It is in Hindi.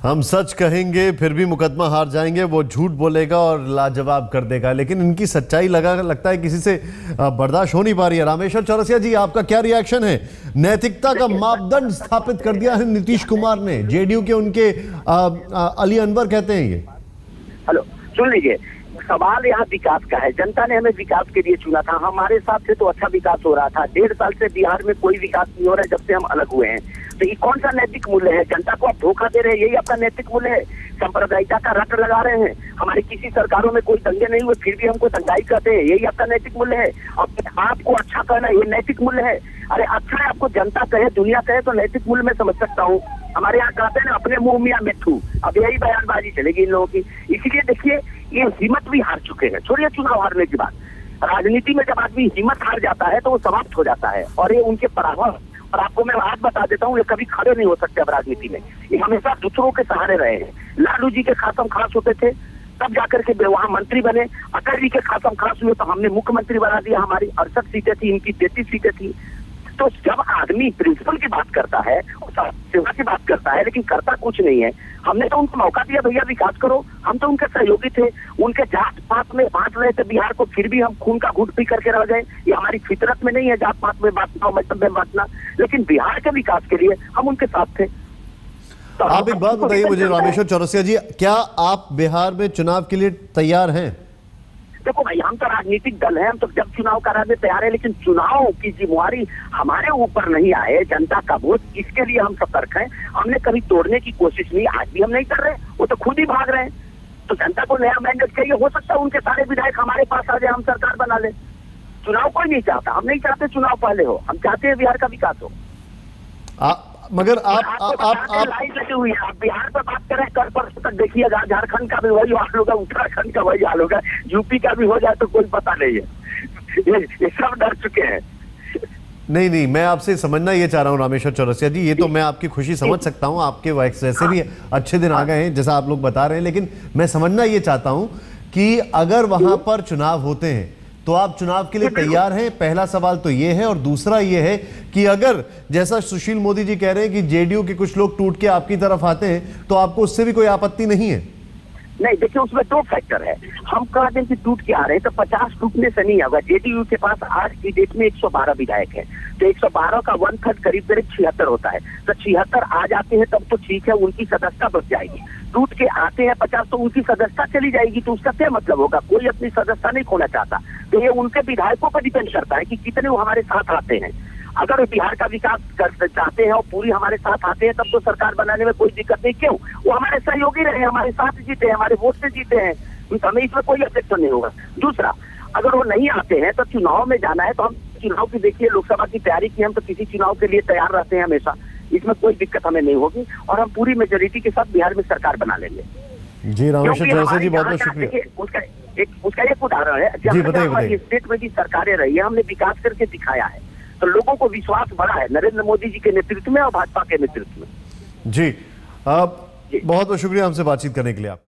हम सच कहेंगे फिर भी मुकदमा हार जाएंगे, वो झूठ बोलेगा और लाजवाब कर देगा, लेकिन इनकी सच्चाई लगता है किसी से बर्दाश्त हो नहीं पा रही है। रामेश्वर चौरसिया जी, आपका क्या रिएक्शन है? नैतिकता का मापदंड स्थापित कर दिया है नीतीश कुमार ने, जेडीयू के उनके अली अनवर कहते हैं ये। हेलो, सुन लीजिए, सवाल यहाँ विकास का है। जनता ने हमें विकास के लिए चुना था, हमारे साथ से तो अच्छा विकास हो रहा था। 1.5 साल से बिहार में कोई विकास नहीं हो रहा है जब से हम अलग हुए हैं। तो ये कौन सा नैतिक मूल्य है? जनता को आप धोखा दे रहे हैं, यही आपका नैतिक मूल्य है? सांप्रदायिकता का रट लगा रहे हैं। हमारी किसी सरकारों में कोई दंगे नहीं हुए फिर भी हमको दंगाई कहते हैं, यही आपका नैतिक मूल्य है? आपको अच्छा कहना ये नैतिक मूल्य है? अरे अच्छा है, आपको जनता कहे दुनिया कहे तो नैतिक मूल्य में समझ सकता हूँ। हमारे यहाँ कहते हैं ना, अपने मुंह मियां मिट्ठू। अब यही बयानबाजी चलेगी इन लोगों की। इसीलिए देखिए, ये हिम्मत भी हार चुके हैं। छोड़िए चुनाव हारने की बात, राजनीति में जब आदमी हिम्मत हार जाता है तो वो समाप्त हो जाता है, और ये उनके पराभव। और आपको मैं बात बता देता हूँ, ये कभी खड़े नहीं हो सकते अब राजनीति में। ये हमेशा दूसरों के सहारे रहे हैं। लालू जी के खासम खास होते थे, तब जाकर के वहां मंत्री बने। अटल जी के खासम खास हुए तो हमने मुख्यमंत्री बना दिया। हमारी 68 सीटें थी, इनकी 33 सीटें थी। तो जब आदमी प्रिंसिपल की बात करता है और सेवा की बात करता है लेकिन करता कुछ नहीं है, हमने तो उनको मौका दिया, भैया विकास करो। हम तो उनके सहयोगी थे, उनके जात पात में बांट रहे थे बिहार को, फिर भी हम खून का घूंट पी करके रह गए। ये हमारी फितरत में नहीं है जात पात में बांटना, मतलब में बांटना। लेकिन बिहार के विकास के लिए हम उनके साथ थे। तो आप एक बात बताइए मुझे रामेश्वर चौरसिया जी, क्या आप बिहार में चुनाव के लिए तैयार हैं? देखो भाई, हम तो राजनीतिक दल है, हम तो जब चुनाव कराने तैयार है, लेकिन चुनाव की जिम्मेवारी हमारे ऊपर नहीं आए। जनता का वोट, इसके लिए हम सतर्क हैं। हमने कभी तोड़ने की कोशिश नहीं, आज भी हम नहीं कर रहे। वो तो खुद ही भाग रहे हैं। तो जनता को नया मैंडेट चाहिए, हो सकता है उनके सारे विधायक हमारे पास आ जाए, हम सरकार बना ले। चुनाव कोई नहीं चाहता, हम नहीं चाहते चुनाव पहले हो, हम चाहते हैं बिहार का विकास हो। मगर आप लाइन लगी हुई है। आप बिहार पर बात करें, कल परसों तक देखिएगा झारखंड का भी वही हाल होगा, उत्तराखंड का वही हाल होगा, यूपी का भी हो जाए तो कोई पता नहीं है। ये सब डर चुके हैं। नहीं, मैं आपसे समझना ये चाह रहा हूँ रामेश्वर चौरसिया जी, ये तो मैं आपकी खुशी समझ सकता हूँ, आपके वैसे भी अच्छे दिन आ गए हैं जैसा आप लोग बता रहे हैं, लेकिन मैं समझना ये चाहता हूँ कि अगर वहां पर चुनाव होते हैं तो आप चुनाव के लिए तैयार हैं? पहला सवाल तो ये है। और दूसरा ये है कि अगर जैसा सुशील मोदी जी कह रहे हैं कि जेडीयू के कुछ लोग टूट के आपकी तरफ आते हैं तो आपको उससे भी कोई आपत्ति नहीं है? नहीं, देखिए उसमें 2 फैक्टर है। हम कह दें कि टूट के आ रहे हैं तो 50 टूटने से नहीं होगा। जेडीयू के पास आज की डेट में 112 विधायक है, तो 112 का 1/3 करीब 76 होता है। तो 76 आ जाते हैं तब तो ठीक है, उनकी सदस्यता बच जाएगी। टूट के आते हैं 50 तो उनकी सदस्यता चली जाएगी, तो उसका क्या मतलब होगा? कोई अपनी सदस्यता नहीं खोना चाहता। तो ये उनके विधायकों पर डिपेंड करता है कि कितने वो हमारे साथ आते हैं। अगर बिहार का विकास कर चाहते हैं और पूरी हमारे साथ आते हैं तब तो सरकार बनाने में कोई दिक्कत नहीं। क्यों? वो हमारे सहयोगी रहे, हमारे साथ जीते हैं, हमारे वोट से जीते हैं, हमें इसमें कोई ऑब्जेक्शन नहीं होगा। दूसरा, अगर वो नहीं आते हैं तो चुनाव में जाना है तो हम चुनाव की, देखिए लोकसभा की तैयारी की, हम तो किसी चुनाव के लिए तैयार रहते हैं हमेशा। इसमें कोई दिक्कत हमें नहीं होगी और हम पूरी मेजोरिटी के साथ बिहार में सरकार बना लेंगे। जी रामेश्वर चौरसिया जी, बहुत बहुत शुक्रिया। उसका एक उदाहरण है, जहाँ स्टेट में भी सरकारें रही है, हमने विकास करके दिखाया है, तो लोगों को विश्वास बढ़ा है नरेंद्र मोदी जी के नेतृत्व में और भाजपा के नेतृत्व में। जी, बहुत बहुत शुक्रिया हमसे बातचीत करने के लिए। आप